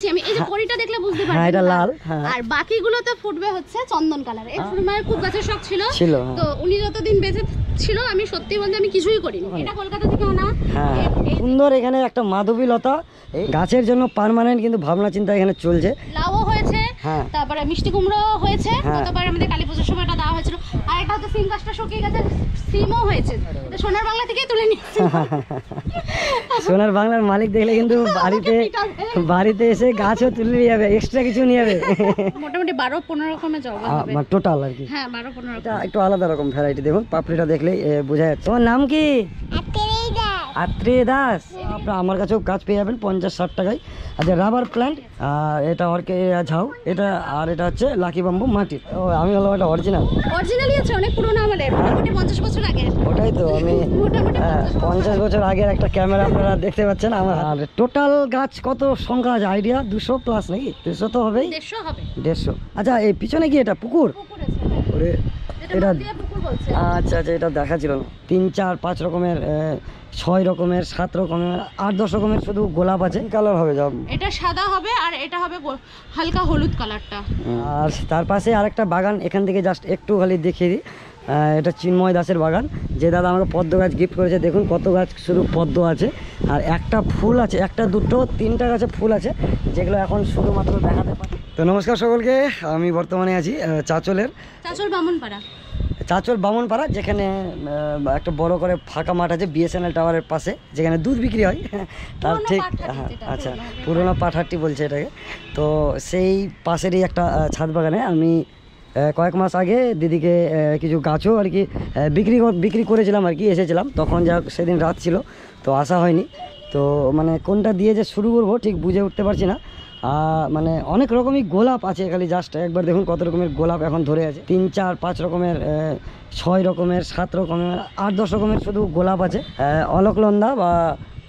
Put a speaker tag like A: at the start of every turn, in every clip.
A: আমি এই যে কড়িটা দেখলে বুঝতে পারবেন।
B: হ্যাঁ এটা লাল।
A: আর বাকিগুলোতে ফুটবে হচ্ছে চন্দন কালার। এই ফুলমায়ের খুব গাছের শখ ছিল তো উনি যতদিন বেঁচে ছিল আমি সত্যি বলতে আমি কিছুই করিনি। এটা কলকাতা থেকে আনা।
B: হ্যাঁ সুন্দর। এখানে একটা মাধবী লতা গাছের জন্য পার্মানেন্ট কিন্তু ভাবনা চিন্তা এখানে চলছে।
A: লাউও হয়েছে, তারপরে মিষ্টি কুমড়ো হয়েছে, গতবার আমাদের কালী পুজোর সময়টা দেওয়া হয়েছিল। আর একটা হচ্ছে সিম গাছটা শুকিয়ে গেছে, সিমও হয়েছে। সোনার বাংলা থেকেই তুলে নিয়েছি।
B: সোনার বাংলার মালিক দেখলে কিন্তু বাড়িতে এসে গাছও তুলে নিয়ে যাবে, এক্সট্রা কিছু নিয়ে যাবে।
A: মোটামুটি 12-15 রকমের জবা হবে
B: টোটাল আর কি।
A: হ্যাঁ 12-15 রকম।
B: এটা একটু আলাদা রকম ভ্যারাইটি। দেখুন পাপড়িটা দেখলেই বোঝা যাচ্ছে। তোমার নাম কি? আত্রে দাস। আপনার আমার কাছেও গাছ পেয়ে যাবেন 50-60 টাকায়। আচ্ছা রাবার প্ল্যান্ট, আর এটা অর্কে ঝাউ, এটা আর এটা হচ্ছে লাকি বাম্বু মাটির। আমি বললাম এটা
A: অরিজিনালি আছে, অনেক পুরনো আমাদের, মোটামুটি 50 বছর আগে।
B: ওটাই তো আমি 50 বছর আগের একটা ক্যামেরা আপনারা দেখতে পাচ্ছেন আমার। আর টোটাল গাছ কত সংখ্যা আছে আইডিয়া? 200 প্লাস নাকি? 200 তো হবেই।
A: 150 হবে।
B: 150। আচ্ছা এই পিছনে কি এটা পুকুর? এটা আচ্ছা আচ্ছা এটা দেখা ছিল না। 3-4-5 রকমের, 6 রকমের, 7 রকমের, 8-10 রকমের শুধু গোলাপ আছে। কালার হবে সব।
A: এটা সাদা হবে আর এটা হবে হালকা হলুদ কালারটা।
B: আর তার পাশে আরেকটা বাগান, এখান থেকে জাস্ট একটু খালি দেখিয়ে দিই। এটা চিন্ময় দাসের বাগান, যে দাদা আমাকে পদ্ম গাছ গিফট করেছে। দেখুন কত গাছ শুধু পদ্ম আছে, আর একটা ফুল আছে, একটা দুটো 3টা গাছে ফুল আছে, যেগুলো এখন শুধুমাত্র দেখাতে পারি। তো নমস্কার সকলকে, আমি বর্তমানে আছি চাঁচল বামনপাড়া, যেখানে একটা বড় করে ফাঁকা মাঠ আছে BSNL টাওয়ারের পাশে, যেখানে দুধ বিক্রি হয়। তার ঠিক আচ্ছা পুরোনো পাঠাটি বলছে এটাকে। তো সেই পাশেরই একটা ছাদ বাগানে আমি কয়েক মাস আগে দিদিকে কিছু গাছও আর কি বিক্রি করেছিলাম আর কি, এসেছিলাম তখন। যা সেদিন রাত ছিল তো আসা হয়নি। তো মানে কোনটা দিয়ে যে শুরু করবো ঠিক বুঝে উঠতে পারছি না। মানে অনেক রকমই গোলাপ আছে, খালি জাস্ট একবার দেখুন কত রকমের গোলাপ এখন ধরে আছে। 3-4-5 রকমের, 6 রকমের, 7 রকমের, 8-10 রকমের শুধু গোলাপ আছে। অলকনন্দা বা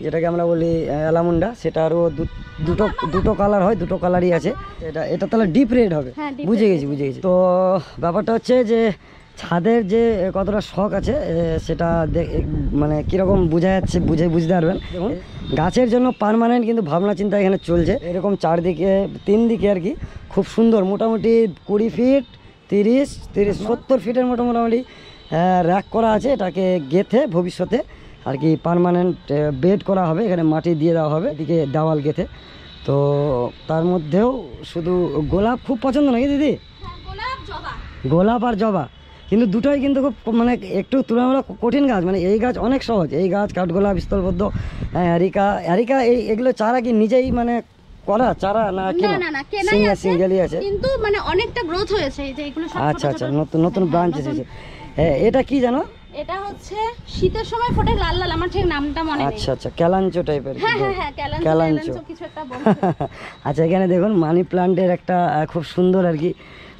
B: যেটাকে আমরা বলি অ্যালামুন্ডা, সেটা আরও দুটো কালার হয়, দুটো কালারই আছে। এটা তাহলে ডিপ রেড হবে। বুঝে গেছি। তো ব্যাপারটা হচ্ছে যে ছাদের যে কতটা শখ আছে সেটা মানে কীরকম বোঝা যাচ্ছে, বুঝতে পারবেন। দেখুন গাছের জন্য পার্মানেন্ট কিন্তু ভাবনা চিন্তা এখানে চলছে। এরকম 4 দিকে 3 দিকে আর কি খুব সুন্দর, মোটামুটি 20 ফিট 30-70 ফিটের মোটামুটি র্যাক করা আছে। এটাকে গেথে ভবিষ্যতে আর কি পার্মানেন্ট বেড করা হবে, এখানে মাটি দিয়ে দেওয়া হবে, এদিকে দেওয়াল গেথে। তো তার মধ্যেও শুধু গোলাপ খুব পছন্দ নাকি দিদি? গোলাপ আর জবা কিন্তু দুটোই কিন্তু খুব মানে একটু তুলনামূলক কঠিন গাছ। মানে এই গাছ অনেক সহজ, এই গাছ কাঠগোলাপ, স্থলবদ্ধ, অ্যারিকা এগুলো চারা কি নিজেই মানে করা চারা না সিঙ্গেলই আছে? কিন্তু
A: মানে অনেকটা গ্রোথ হয়েছে এই যে এগুলো সব।
B: আচ্ছা নতুন ব্রাঞ্চ এসেছে। এটা কি জানো?
A: এটা হচ্ছে শীতের সময় ফোটে লাল লাল, আমার ঠিক নামটা মনে নেই।
B: আচ্ছা ক্যালাঞ্চো টাইপের।
A: হ্যাঁ ক্যালাঞ্চো কিছু একটা বলে।
B: আচ্ছা এখানে দেখুন মানি প্লান্টের একটা খুব সুন্দর আর কি।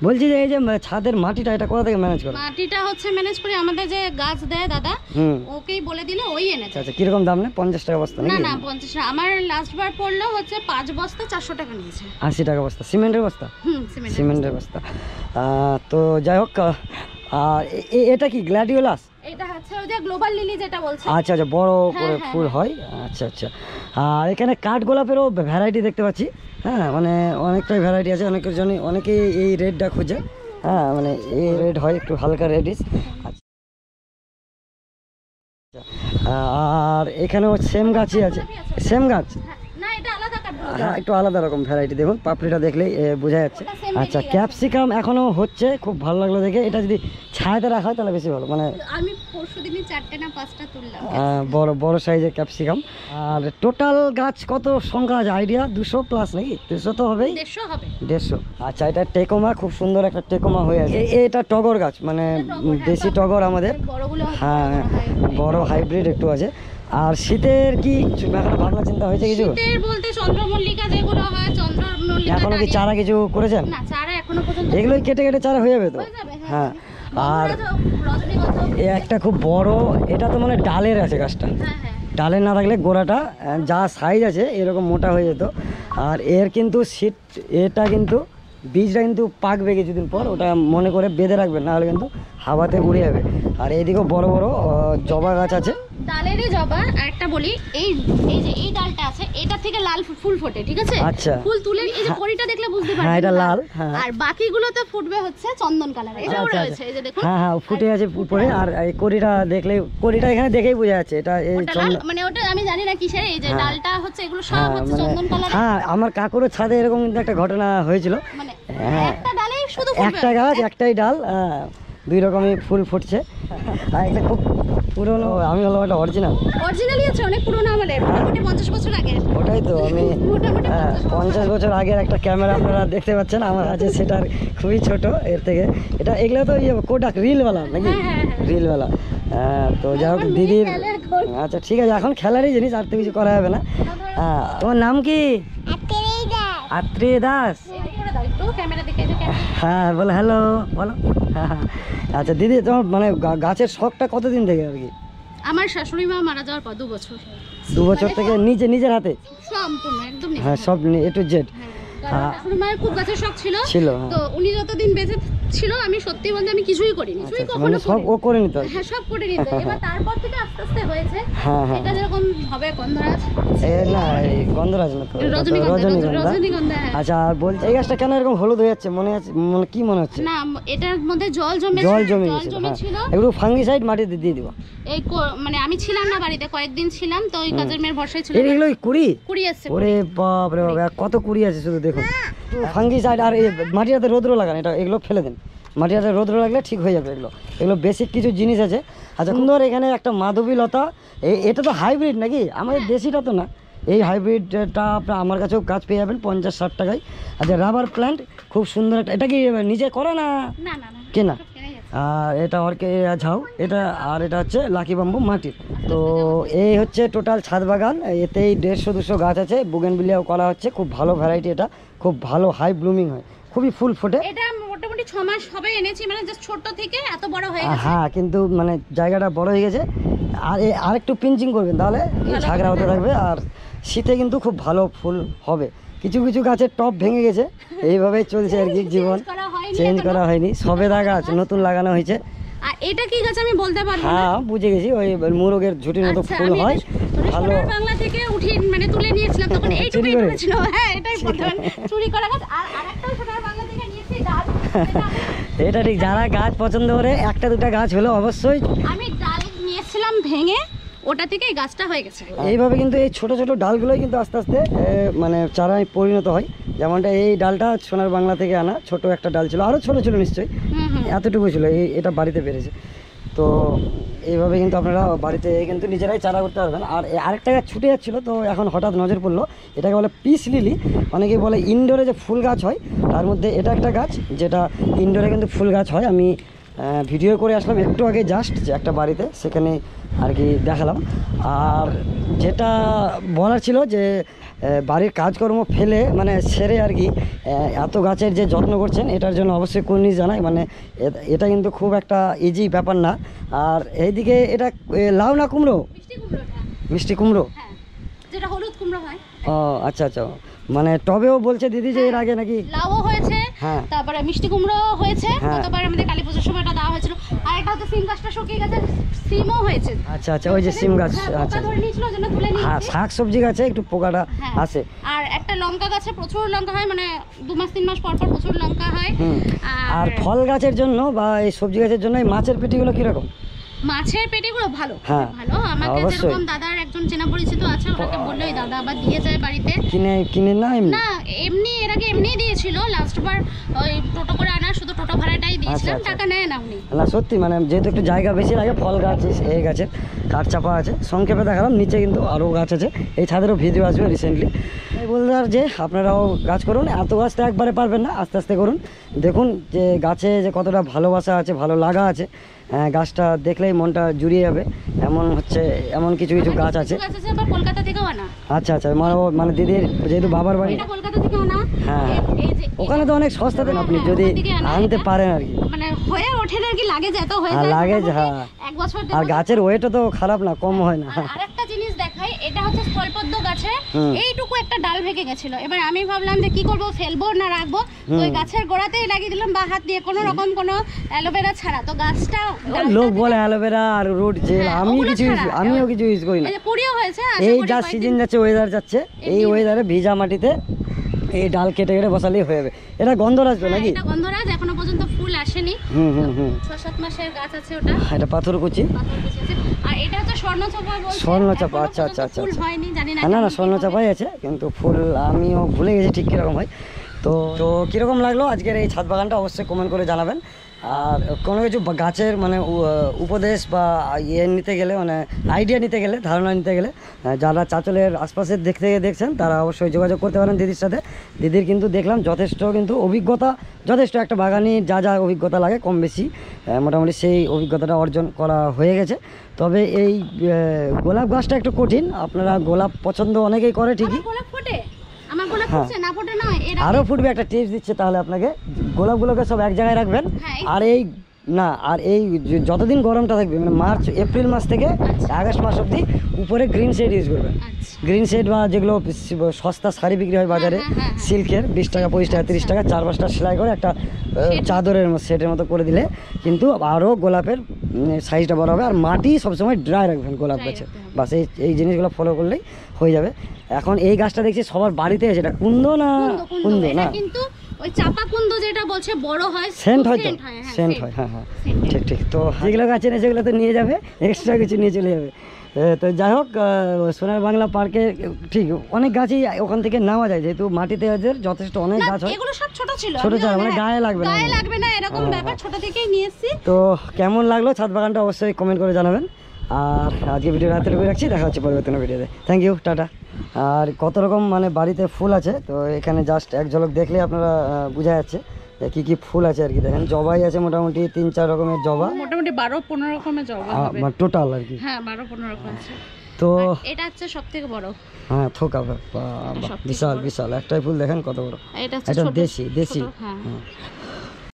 B: বলছি যে এই যে ছাদের মাটিটা এটা কোথা থেকে ম্যানেজ করে?
A: মাটিটা হচ্ছে ম্যানেজ করে আমাদের যে গাছ দেয় দাদা, ওকেই বলে দিলে ওই এনেছে।
B: আচ্ছা কিরকম দাম নেয়? 50 টাকা বস্তা নাকি?
A: না 50 টাকা। আমার লাস্ট বার পড়লো হচ্ছে 5 বস্তা 400 টাকা নিয়েছে।
B: 80 টাকা বস্তা সিমেন্টের বস্তা? সিমেন্টের বস্তা। তো যাই হোক, আর এটা কি গ্ল্যাডিওলাস?
A: এটা হচ্ছে ওই যে গ্লোবাল লিলি যেটা বলছে।
B: আচ্ছা বড় করে ফুল হয়। আচ্ছা। আর এখানে কাঠ গোলাপেরও ভ্যারাইটি দেখতে পাচ্ছি। হ্যাঁ মানে অনেকটাই ভ্যারাইটি আছে, অনেকেই এই রেডটা খুঁজে। হ্যাঁ মানে এই রেড হয় একটু হালকা রেডিশ। আচ্ছা আর এখানেও সেম গাছই আছে। সেম গাছ? হ্যাঁ একটু আলাদা রকম ভ্যারাইটি। দেখুন পাপড়িটা দেখলেই বোঝা যাচ্ছে। আচ্ছা ক্যাপসিকাম এখনো হচ্ছে, খুব ভালো লাগলো দেখে। এটা যদি ছায়াতে রাখা হয় তাহলে বেশি ভালো। মানে আমি
A: পরশুদিনই 4টে না 5টা তুললাম,
B: বড় সাইজের ক্যাপসিকাম। আর টোটাল গাছ কত সংখ্যা আছে আইডিয়া? 200 প্লাস নাকি? 200 তো হবেই। 150। আচ্ছা এটা টেকোমা, খুব সুন্দর একটা টেকোমা হয়ে আছে। এটা টগর গাছ, মানে দেশি টগর আমাদের। হ্যাঁ বড় হাইব্রিড একটু আছে। আর শীতের কি ভাবনা চিন্তা হয়েছে কিছু?
A: শীতের বলতে চন্দ্রমল্লিকা যেগুলো হয়, চন্দ্রমল্লিকা
B: এখনো কি চারা কিছু করেছেন?
A: না চারা এখনো পর্যন্ত।
B: এগুলোই কেটে চারা হয়ে যাবে তো? হ্যাঁ। আর একটা খুব বড়, এটা তো মানে ডালের আছে গাছটা। ডালের না থাকলে গোড়াটা যা সাইজ আছে এরকম মোটা হয়ে যেত। আর এর কিন্তু এটা কিন্তু বীজটা কিন্তু পাকবে কিছুদিন পর, ওটা মনে করে বেঁধে রাখবেন, নাহলে কিন্তু হাওয়াতে উড়ে যাবে। আর এইদিকেও বড় জবা গাছ আছে।
A: ডালেরই জবা। আর একটা বলি, এই এই যে এই ডালটা আছে, এটা থেকে লাল ফুল ফোটে, ঠিক আছে?
B: আচ্ছা।
A: ফুল তুলে এই যে কড়িটা দেখলে বুঝতে পারবেন,
B: হ্যাঁ এটা লাল। হ্যাঁ
A: আর বাকিগুলো তো ফুটবে হচ্ছে চন্দন কালারে। এটাও রয়েছে, এই যে দেখুন।
B: হ্যাঁ হ্যাঁ ফুটে আছে উপরে। আর এই কড়িটা দেখলে, কড়িটা এখানে দেখেই বোঝা যাচ্ছে এটা এই
A: মানে ওটা আমি জানি না কিসের, এই যে ডালটা হচ্ছে এগুলো সব হচ্ছে চন্দন কালারে।
B: হ্যাঁ আমার কাকুর ছাদে এরকম কিন্তু একটা ঘটনা হয়েছিল।
A: মানে
B: হ্যাঁ
A: একটা ডালেই শুধু ফুটবে,
B: একটা গাছ একটাই ডাল, দুই রকমই ফুল ফুটছে। আর একটা খুব পুরনো, আমি হলাম একটা
A: অরিজিনালি আছে, অনেক পুরনো, আমাদের মোটামুটি 50 বছর আগে।
B: ওটাই তো আমি
A: মোটামুটি
B: 50 বছর আগের একটা ক্যামেরা আপনারা দেখতে পাচ্ছেন আমার কাছে, সেটা খুবই ছোট এর থেকে। এটা এগুলো তো কোডাক রিলওয়ালা নাকি? রিলওয়ালা। তো যাই হোক দিদির, আচ্ছা ঠিক আছে, এখন খেলারই জিনিস, আর তো কিছু করা যাবে না। তোমার নাম কি? আত্রে দাস। হ্যাঁ বলো হ্যালো বলো। হ্যাঁ আচ্ছা দিদি, তোমার মানে গাছের শখটা কতদিন থেকে আর কি?
A: আমার শাশুড়ি মা মারা যাওয়ার পর 2 বছর।
B: 2 বছর থেকে নিজের হাতে?
A: সম্পূর্ণ একদম।
B: হ্যাঁ সব এ টু জেড।
A: শাশুড়ি মায়ের খুব গাছের শখ ছিল,
B: হ্যাঁ।
A: তো উনি যতদিন বেঁচে ছিল আমি সত্যি বলতে আমি কিছুই করিনি, কিছুই কখনো
B: মানে সব ও করে নিত।
A: হ্যাঁ সব করে নিত। এবার তারপর থেকে আস্তে আস্তে হয়েছে।
B: হ্যাঁ হ্যাঁ
A: এটা যেরকম হবে গন্ধরাজ,
B: না এই গন্ধরাজ না তো, রজনীগন্ধা। আচ্ছা আর বলছি এই গাছটা কেন এরকম হলুদ হয়ে যাচ্ছে? মনে আছে কি মনে হচ্ছে?
A: না এটার মধ্যে জল জমে ছিল।
B: একটু ফাঙ্গিসাইড মাটি দিয়ে দিব।
A: এই মানে আমি ছিলাম না বাড়িতে, কয়েকদিন ছিলাম, তো ওই কাজের মেয়ের ভরসায় ছিল।
B: এগুলো কুড়ি
A: আছে।
B: ওরে বাপ রে বাপ, কত কুড়ি আছে শুধু দেখুন। ফাঙ্গিসাইড আর মাটিটাতে রোদ্র লাগান, এটা এগুলো ফেলে দেন, মাটিটাতে রোদ্র লাগলে ঠিক হয়ে যাবে। এগুলো বেসিক কিছু জিনিস আছে। আচ্ছা সুন্দর, এখানে একটা মাধবী লতা, এটা তো হাইব্রিড নাকি? আমাদের দেশিটা তো না, এই হাইব্রিডটা আপনার আমার কাছেও গাছ পেয়ে যাবেন 50-60 টাকায়। আচ্ছা রাবার প্ল্যান্ট খুব সুন্দর একটা, এটা কি নিজে করে না কেনা? আর এটা ঝাউ এটা, আর এটা হচ্ছে লাকি বাম্বু মাটির। তো এই হচ্ছে টোটাল ছাদ বাগান। এতেই 150-200 গাছ আছে। বুগেনভিলিয়াও করা হচ্ছে, খুব ভালো ভ্যারাইটি, এটা খুব ভালো হাই ব্লুমিং হয়, খুবই ফুল ফোটে।
A: এটা মোটামুটি 6 মাস হবে এনেছি, মানে জাস্ট ছোট থেকে এত বড় হয়ে গেছে।
B: হ্যাঁ কিন্তু মানে জায়গাটা বড় হয়ে গেছে। আর আরেকটু পিঞ্চিং করবেন তাহলে ঝাগড়া হতে থাকবে। আর শীতে কিন্তু খুব ভালো ফুল হবে। কিছু কিছু গাছের টপ ভেঙে গেছে, এইভাবেই চলছে আর কি জীবন, চেঞ্জ করা হয়নি। সবেদা গাছ নতুন লাগানো হয়েছে।
A: আর এটা কি গাছ আমি বলতে পারবো না।
B: হ্যাঁ বুঝে গেছি, ওই মুরগের ঝুটির মতো ফুল হয়, ভালো।
A: বাংলা থেকে উঠিয়ে মানে তুলে নিয়েছিলাম, তখন এইটুকুই ছিল। হ্যাঁ এটাই বলতে পারেন, চুরি করা গাছ। আর আরেকটাও সোনার বাংলা থেকে নিয়েছি ডাল।
B: এটা ঠিক, যারা গাছ পছন্দ করে 1-2টা গাছ হলো অবশ্যই।
A: আমি ডাল নিয়েছিলাম ভেঙে, ওটা থেকে এই গাছটা হয়ে গেছে।
B: এইভাবে কিন্তু এই ছোট ছোট ডালগুলোই কিন্তু আস্তে আস্তে মানে চারায় পরিণত হয়। যেমনটা এই ডালটা সোনার বাংলা থেকে আনা, ছোট একটা ডাল ছিল, আরও ছোট ছিল নিশ্চয়ই, এতটুকু ছিল, এটা বাড়িতে পেরেছে। তো এইভাবে কিন্তু আপনারা বাড়িতে কিন্তু নিজেরাই চারা করতে পারবেন। আর আরেকটা গাছ ছুটে যাচ্ছিলো, তো এখন হঠাৎ নজর পড়লো, এটাকে বলে পিস লিলি। অনেকে বলে ইনডোরে যে ফুল গাছ হয়, তার মধ্যে এটা একটা গাছ যেটা ইনডোরে কিন্তু ফুল গাছ হয়। আমি ভিডিও করে আসলাম একটু আগে জাস্ট, যে একটা বাড়িতে, সেখানে আর কি দেখালাম। আর যেটা বলার ছিল যে বাড়ির কাজকর্ম ফেলে মানে সেরে আর কি এত গাছের যে যত্ন করছেন, এটার জন্য অবশ্যই কুর্নিশ জানাই। মানে এটা কিন্তু খুব একটা ইজি ব্যাপার না। আর এইদিকে এটা লাউ না কুমড়ো? মিষ্টি কুমড়ো,
A: যেটা হলুদ কুমড়ো হয়।
B: ও আচ্ছা আচ্ছা, মানে টবেও বলছে দিদি যে এর আগে নাকি
A: লাউও হয়েছে,
B: হ্যাঁ
A: তারপরে মিষ্টি কুমড়ো হয়েছে, গতবার আমাদের কালী পুজোর সময়টা দেওয়া হয়েছিল। আর একটা হচ্ছে সিম গাছটা শুকিয়ে গেছে, সিমও হয়েছে।
B: আচ্ছা আচ্ছা, ওই যে সিম গাছ, আচ্ছা
A: ধরে নিয়েছিল জন্য তুলে নিয়েছি।
B: হ্যাঁ শাক সবজি গাছে একটু পোকাটা আছে।
A: আর একটা লঙ্কা গাছে প্রচুর লঙ্কা হয়, মানে 2-3 মাস পর পর প্রচুর লঙ্কা হয়।
B: আর ফল গাছের জন্য বা এই সবজি গাছের জন্য এই মাছের পেটিগুলো কিরকম?
A: মাছের পেটিগুলো ভালো,
B: হ্যাঁ
A: ভালো। আমাকে যেরকম দাদার একজন চেনা পরিচিত আছে, ওটাকে বললে ওই দাদা আবার দিয়ে যায় বাড়িতে।
B: কিনে না এমনি?
A: না এমনি, এর আগে এমনি দিয়েছিল। লাস্ট বার ওই টোটো করে আনা, শুধু টোটো ভাড়াটাই দিয়েছিলাম, টাকা নেয় না উনি। না
B: সত্যি মানে যেহেতু একটু জায়গা বেশি লাগে, ফল গাছ এই গাছের কাঠচাপা আছে, সংক্ষেপে দেখালাম। নিচে কিন্তু আরও গাছ আছে, এই ছাদেরও ভিডিও আসবে রিসেন্টলি। এই বললাম যে আপনারাও গাছ করুন, এত গাছ তো একবারে পারবেন না, আস্তে আস্তে করুন। দেখুন যে গাছে যে কতটা ভালোবাসা আছে, ভালো লাগা আছে। গাছটা দেখলেই মনটা জুড়িয়ে যাবে, এমন কিছু কিছু গাছ আছে।
A: কলকাতা থেকেও আনা।
B: আচ্ছা আচ্ছা, মানে দিদির যেহেতু বাবার বাড়ি,
A: কলকাতা থেকে আনা।
B: হ্যাঁ ওখানে তো অনেক সস্তা দেন আপনি যদি আনতে পারেন আর কি, মানে
A: হয়ে ওঠে না আর কি, লাগে যেত হয়ে
B: যায়, লাগে
A: হ্যাঁ 1 বছর।
B: আর গাছের ওয়েটও তো খারাপ না, কম হয় না।
A: আরেকটা জিনিস দেখাই, এটা হচ্ছে স্বল্প পদ্ম গাছে এইটুকু একটা ডাল ভেঙে গেছিল। এবার আমি ভাবলাম যে কি করব, ফেলবো না রাখবো, তো ওই গাছের গোড়াতেই লাগিয়ে দিলাম বা হাত দিয়ে, কোনো রকম কোনো অ্যালোভেরা ছাড়া। তো গাছটা
B: লোক বলে অ্যালোভেরা আর রুট জেল, আমিও কিছু ইউজ করি না।
A: কুড়িও হয়েছে।
B: এই যা সিজন যাচ্ছে, ওয়েদার যাচ্ছে, এই ওয়েদারে ভিজা মাটিতে এই ডাল কেটে কেটে বসালেই হয়ে যাবে। এটা গন্ধরাজ তো নাকি?
A: এটা গন্ধরাজ, এখনো পর্যন্ত ফুল আসেনি। 6-7 মাসের গাছ আছে ওটা।
B: এটা পাথরকুচি।
A: আর এটা হচ্ছে স্বর্ণচাপা বলছে।
B: স্বর্ণচাপা, আচ্ছা আচ্ছা আচ্ছা।
A: ফুল হয়নি, জানি না।
B: না স্বর্ণচাপাই আছে, কিন্তু ফুল আমিও ভুলে গেছি ঠিক কিরকম হয়। তো কীরকম লাগলো আজকের এই ছাদ বাগানটা অবশ্যই কমেন্ট করে জানাবেন। আর কোনো কিছু গাছের মানে উপদেশ বা ইয়ে নিতে গেলে, মানে আইডিয়া নিতে গেলে, ধারণা নিতে গেলে, যারা চাঁচলের আশপাশে দেখছেন তারা অবশ্যই যোগাযোগ করতে পারেন দিদির সাথে। দিদির কিন্তু দেখলাম যথেষ্ট কিন্তু অভিজ্ঞতা, যথেষ্ট একটা বাগানি যা অভিজ্ঞতা লাগে কম বেশি মোটামুটি সেই অভিজ্ঞতাটা অর্জন করা হয়ে গেছে। তবে এই গোলাপ গাছটা একটু কঠিন। আপনারা গোলাপ পছন্দ অনেকেই করে ঠিকই, আরও ফুটবে। একটা টিপস দিচ্ছে তাহলে আপনাকে, গোলাপগুলোকে সব এক জায়গায় রাখবেন। আর এই যতদিন গরমটা থাকবে, মানে মার্চ এপ্রিল মাস থেকে আগস্ট মাস অবধি উপরে গ্রিন শেড ইউজ করবেন। গ্রিন শেড বা যেগুলো সস্তা শাড়ি বিক্রি হয় বাজারে সিল্কের, 20 টাকা 25 টাকা 30 টাকা 4-5টা সেলাই করে একটা চাদরের শেডের মতো করে দিলে কিন্তু আরও গোলাপের সাইজটা বড় হবে। আর মাটি সবসময় ড্রাই রাখবেন গোলাপ গাছে, বাস এই জিনিসগুলো ফলো করলেই হয়ে যাবে। এখন এই গাছটা দেখছি সবার বাড়িতে আছে। এটা কুন্দ না? কুন্দ না,
A: কিন্তু ওই চাপা কুন্দ যেটা বলছে বড় হয়,
B: সেন্ট হয় তো, সেন্ট হয়। হ্যাঁ ঠিক। তো যেগুলো গাছ এনে সেগুলো তো নিয়ে যাবে, এক্সট্রা কিছু নিয়ে চলে যাবে। তো যাই হোক, সোনার বাংলা পার্কে ঠিক অনেক গাছই ওখান থেকে নেওয়া যায়, যেহেতু মাটিতে যথেষ্ট অনেক গাছ হয়।
A: এগুলো সব ছোট ছিল,
B: মানে গায়ে লাগবে না
A: এরকম ব্যাপার, ছোট থেকেই নিয়ে এসেছি।
B: তো কেমন লাগলো ছাদ বাগানটা অবশ্যই কমেন্ট করে জানাবেন। আর আজকে ভিডিও রাতে রাখছি, দেখা হচ্ছে পরবর্তী ভিডিওতে। Thank you, tata. আর কত রকম মানে বাড়িতে ফুল আছে, তো এখানে জাস্ট এক ঝলক দেখলে আপনারা বোঝা যাচ্ছে কি কি ফুল আছে আর কি। দেখেন জবাই আছে মোটামুটি 3-4 রকমের জবা,
A: মোটামুটি 12-15 রকমের জবা হবে
B: টোটাল আর কি।
A: হ্যাঁ 12-15 রকম আছে।
B: তো
A: এটা হচ্ছে সবথেকে বড়।
B: হ্যাঁ থোকা, বিশাল একটাই ফুল দেখেন কত বড়। এটা দেশি।
A: হ্যাঁ।